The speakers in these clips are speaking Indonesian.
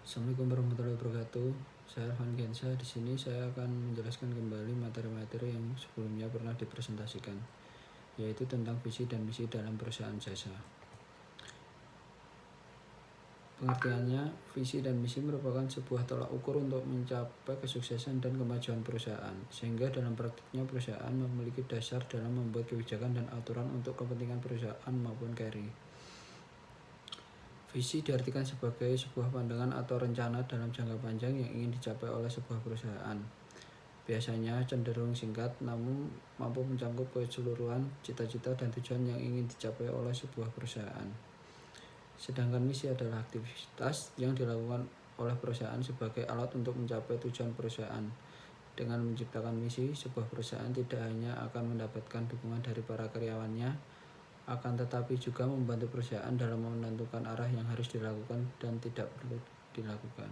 Assalamualaikum warahmatullahi wabarakatuh. Saya Arfan Gensa. Di sini saya akan menjelaskan kembali materi-materi yang sebelumnya pernah dipresentasikan, yaitu tentang visi dan misi dalam perusahaan jasa. Pengertiannya, visi dan misi merupakan sebuah tolak ukur untuk mencapai kesuksesan dan kemajuan perusahaan, sehingga dalam praktiknya perusahaan memiliki dasar dalam membuat kebijakan dan aturan untuk kepentingan perusahaan maupun carry. Visi diartikan sebagai sebuah pandangan atau rencana dalam jangka panjang yang ingin dicapai oleh sebuah perusahaan. Biasanya cenderung singkat, namun mampu mencakup keseluruhan cita-cita dan tujuan yang ingin dicapai oleh sebuah perusahaan. Sedangkan misi adalah aktivitas yang dilakukan oleh perusahaan sebagai alat untuk mencapai tujuan perusahaan. Dengan menciptakan misi, sebuah perusahaan tidak hanya akan mendapatkan dukungan dari para karyawannya, akan tetapi juga membantu perusahaan dalam menentukan arah yang harus dilakukan dan tidak perlu dilakukan.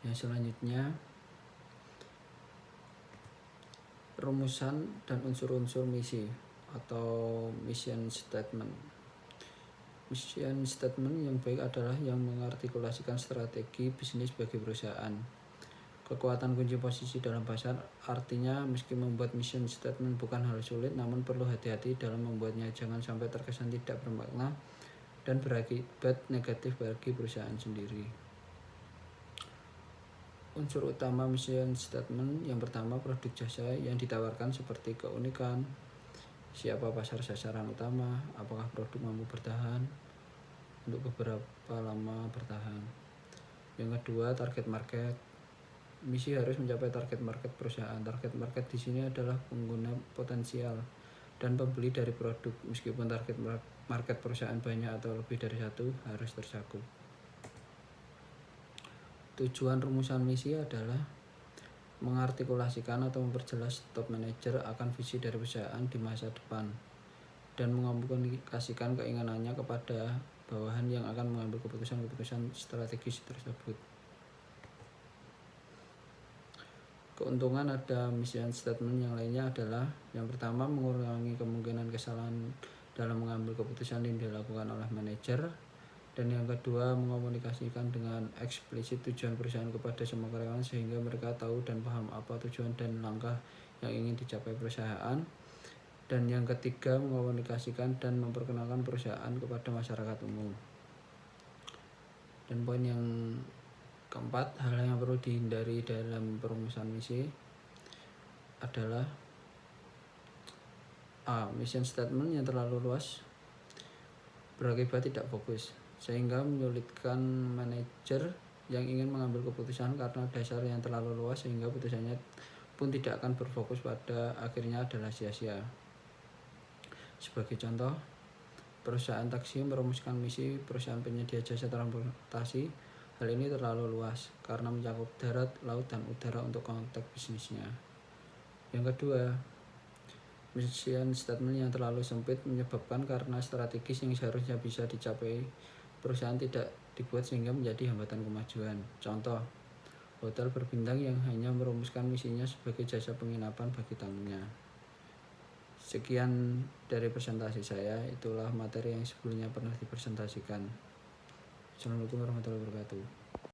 Yang selanjutnya, rumusan dan unsur-unsur misi atau mission statement. Mission statement yang baik adalah yang mengartikulasikan strategi bisnis bagi perusahaan. Kekuatan kunci posisi dalam pasar artinya meski membuat mission statement bukan hal sulit, namun perlu hati-hati dalam membuatnya, jangan sampai terkesan tidak bermakna dan berakibat negatif bagi perusahaan sendiri. Unsur utama mission statement yang pertama, produk jasa yang ditawarkan seperti keunikan, siapa pasar sasaran utama, apakah produk mampu bertahan untuk beberapa lama bertahan. Yang kedua, target market. Misi harus mencapai target market perusahaan. Target market di sini adalah pengguna potensial dan pembeli dari produk. Meskipun target market perusahaan banyak atau lebih dari satu, harus tercakup. Tujuan rumusan misi adalah mengartikulasikan atau memperjelas top manager akan visi dari perusahaan di masa depan dan mengomunikasikan keinginannya kepada bawahan yang akan mengambil keputusan-keputusan strategis tersebut. Keuntungan ada mission statement yang lainnya adalah yang pertama, mengurangi kemungkinan kesalahan dalam mengambil keputusan yang dilakukan oleh manajer, dan yang kedua, mengomunikasikan dengan eksplisit tujuan perusahaan kepada semua karyawan sehingga mereka tahu dan paham apa tujuan dan langkah yang ingin dicapai perusahaan, dan yang ketiga, mengomunikasikan dan memperkenalkan perusahaan kepada masyarakat umum. Dan poin yang keempat, hal yang perlu dihindari dalam perumusan misi adalah A. Mission statement yang terlalu luas berakibat tidak fokus, sehingga menyulitkan manajer yang ingin mengambil keputusan karena dasar yang terlalu luas sehingga putusannya pun tidak akan berfokus, pada akhirnya adalah sia-sia. Sebagai contoh, perusahaan taksi merumuskan misi perusahaan penyedia jasa transportasi. Hal ini terlalu luas karena mencakup darat, laut, dan udara untuk konteks bisnisnya. Yang kedua, mission statement yang terlalu sempit menyebabkan karena strategis yang seharusnya bisa dicapai perusahaan tidak dibuat sehingga menjadi hambatan kemajuan. Contoh, hotel berbintang yang hanya merumuskan misinya sebagai jasa penginapan bagi tamunya. Sekian dari presentasi saya, itulah materi yang sebelumnya pernah dipresentasikan. Assalamualaikum warahmatullahi wabarakatuh.